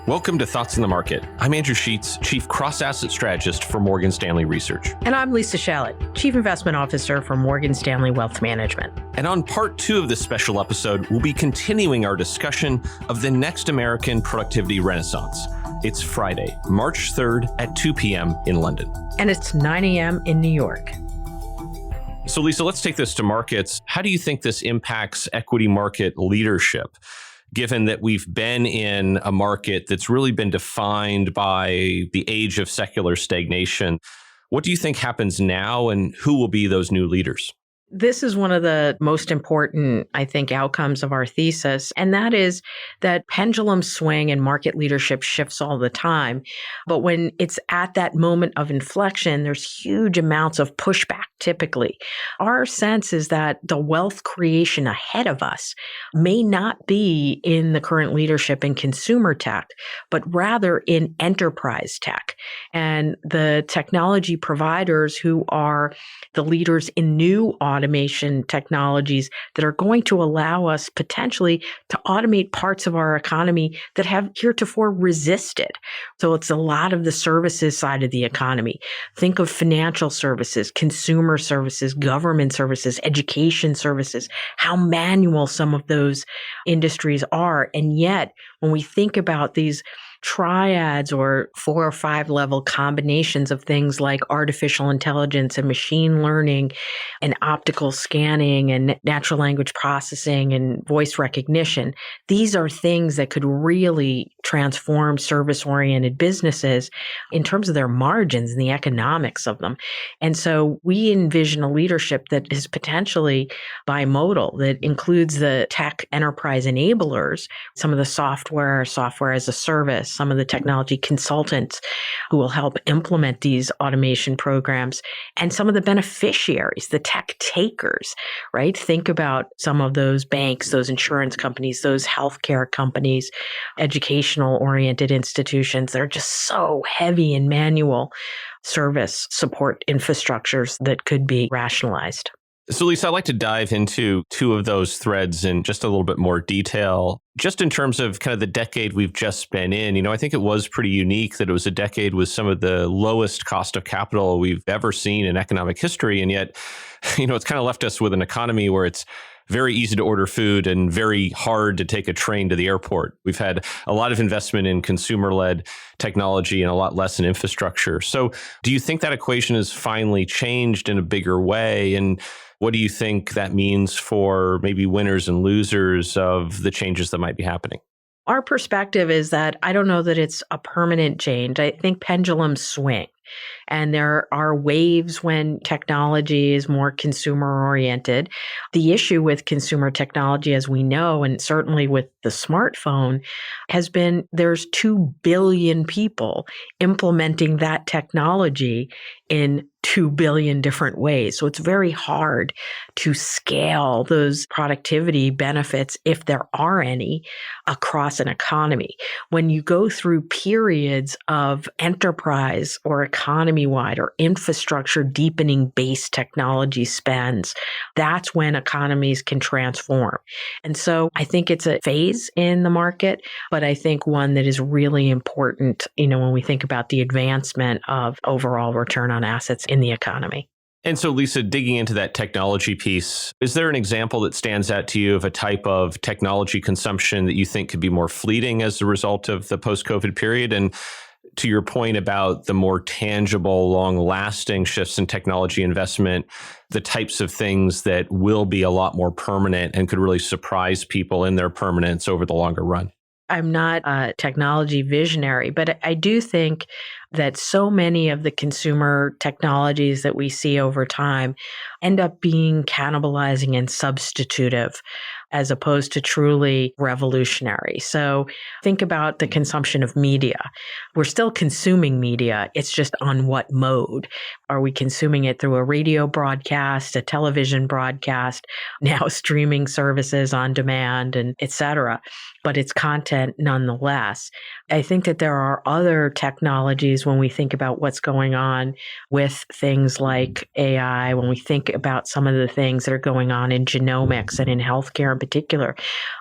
Welcome to Thoughts in the Market. I'm Andrew Sheets, Chief Cross-Asset Strategist for Morgan Stanley Research. And I'm Lisa Shallett, Chief Investment Officer for Morgan Stanley Wealth Management. And on part 2 of this special episode, we'll be continuing our discussion of the next American productivity renaissance. It's Friday, March 3rd at 2 p.m. in London. And it's 9 a.m. in New York. So Lisa, let's take this to markets. How do you think this impacts equity market leadership, given that we've been in a market that's really been defined by the age of secular stagnation? What do you think happens now, and who will be those new leaders? This is one of the most important, I think, outcomes of our thesis, and that is that pendulum swing and market leadership shifts all the time. But when it's at that moment of inflection, there's huge amounts of pushback, typically. Our sense is that the wealth creation ahead of us may not be in the current leadership in consumer tech, but rather in enterprise tech. And the technology providers who are the leaders in new automation technologies that are going to allow us potentially to automate parts of our economy that have heretofore resisted. So it's a lot of the services side of the economy. Think of financial services, consumer services, government services, education services, how manual some of those industries are. And yet, when we think about these triads or 4 or 5 level combinations of things like artificial intelligence and machine learning and optical scanning and natural language processing and voice recognition, these are things that could really transform service-oriented businesses in terms of their margins and the economics of them. And so we envision a leadership that is potentially bimodal, that includes the tech enterprise enablers, some of the software as a service, some of the technology consultants who will help implement these automation programs, and some of the beneficiaries, the tech takers, right? Think about some of those banks, those insurance companies, those healthcare companies, educational-oriented institutions that are just so heavy in manual service support infrastructures that could be rationalized. So Lisa, I'd like to dive into 2 of those threads in just a little bit more detail. Just in terms of kind of the decade we've just been in, I think it was pretty unique that it was a decade with some of the lowest cost of capital we've ever seen in economic history. And yet, it's kind of left us with an economy where it's very easy to order food and very hard to take a train to the airport. We've had a lot of investment in consumer-led technology and a lot less in infrastructure. So do you think that equation has finally changed in a bigger way? And what do you think that means for maybe winners and losers of the changes that might be happening? Our perspective is that I don't know that it's a permanent change. I think pendulums swing. And there are waves when technology is more consumer oriented. The issue with consumer technology, as we know, and certainly with the smartphone, has been there's 2 billion people implementing that technology in 2 billion different ways. So it's very hard to scale those productivity benefits, if there are any, across an economy. When you go through periods of enterprise or economy-wide or infrastructure deepening base technology spends, that's when economies can transform. And so I think it's a phase in the market, but I think one that is really important, when we think about the advancement of overall return on assets in the economy. And so, Lisa, digging into that technology piece, is there an example that stands out to you of a type of technology consumption that you think could be more fleeting as a result of the post-COVID period? And to your point about the more tangible, long-lasting shifts in technology investment, the types of things that will be a lot more permanent and could really surprise people in their permanence over the longer run? I'm not a technology visionary, but I do think that so many of the consumer technologies that we see over time end up being cannibalizing and substitutive as opposed to truly revolutionary. So think about the consumption of media. We're still consuming media. It's just on what mode. Are we consuming it through a radio broadcast, a television broadcast, now streaming services on demand, and et cetera? But it's content nonetheless. I think that there are other technologies when we think about what's going on with things like AI, when we think about some of the things that are going on in genomics and in healthcare in particular,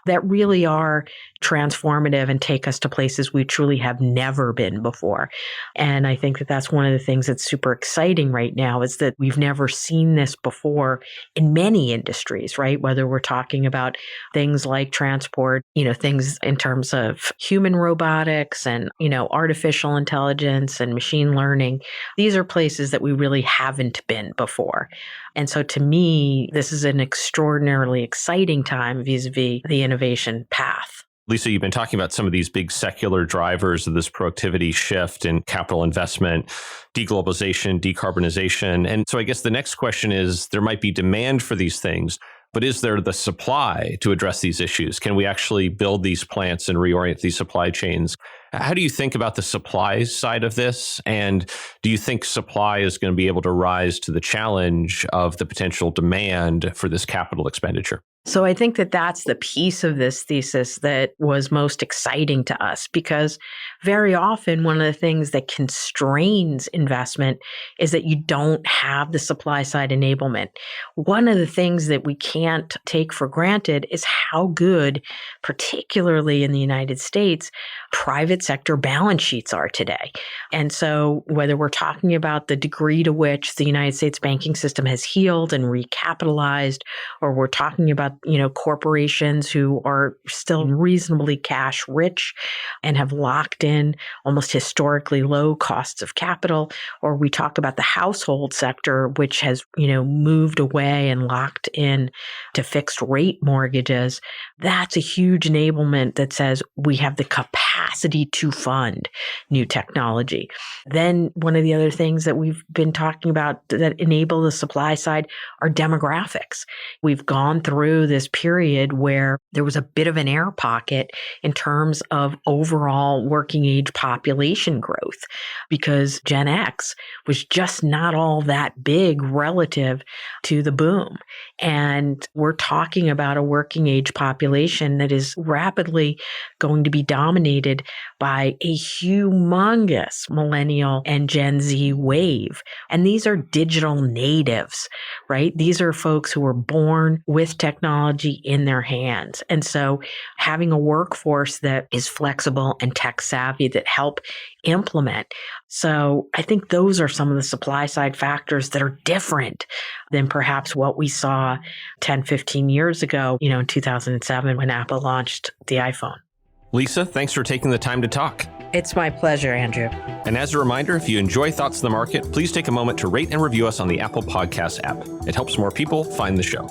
that really are transformative and take us to places we truly have never been before. And I think that that's one of the things that's super exciting right now is that we've never seen this before in many industries, right? Whether we're talking about things like transport, things in terms of human robotics and, artificial intelligence and machine learning. These are places that we really haven't been before. And so to me, this is an extraordinarily exciting time vis-a-vis the innovation path. Lisa, you've been talking about some of these big secular drivers of this productivity shift in capital investment, deglobalization, decarbonization. And so I guess the next question is, there might be demand for these things, but is there the supply to address these issues? Can we actually build these plants and reorient these supply chains? How do you think about the supply side of this? And do you think supply is going to be able to rise to the challenge of the potential demand for this capital expenditure? So I think that that's the piece of this thesis that was most exciting to us, because very often one of the things that constrains investment is that you don't have the supply side enablement. One of the things that we can't take for granted is how good, particularly in the United States, private sector balance sheets are today. And so whether we're talking about the degree to which the United States banking system has healed and recapitalized, or we're talking about corporations who are still reasonably cash rich and have locked in almost historically low costs of capital, or we talk about the household sector, which has, moved away and locked in to fixed rate mortgages. That's a huge enablement that says we have the capacity to fund new technology. Then one of the other things that we've been talking about that enable the supply side are demographics. We've gone through this period where there was a bit of an air pocket in terms of overall working age population growth, because Gen X was just not all that big relative to the boom. And we're talking about a working age population that is rapidly going to be dominated by a humongous millennial and Gen Z wave. And these are digital natives, right? These are folks who were born with technology in their hands. And so having a workforce that is flexible and tech savvy that help implement. So I think those are some of the supply side factors that are different than perhaps what we saw 10, 15 years ago, in 2007 when Apple launched the iPhone. Lisa, thanks for taking the time to talk. It's my pleasure, Andrew. And as a reminder, if you enjoy Thoughts on the Market, please take a moment to rate and review us on the Apple Podcast app. It helps more people find the show.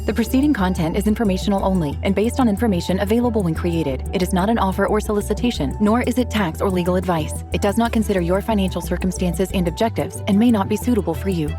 The preceding content is informational only and based on information available when created. It is not an offer or solicitation, nor is it tax or legal advice. It does not consider your financial circumstances and objectives and may not be suitable for you.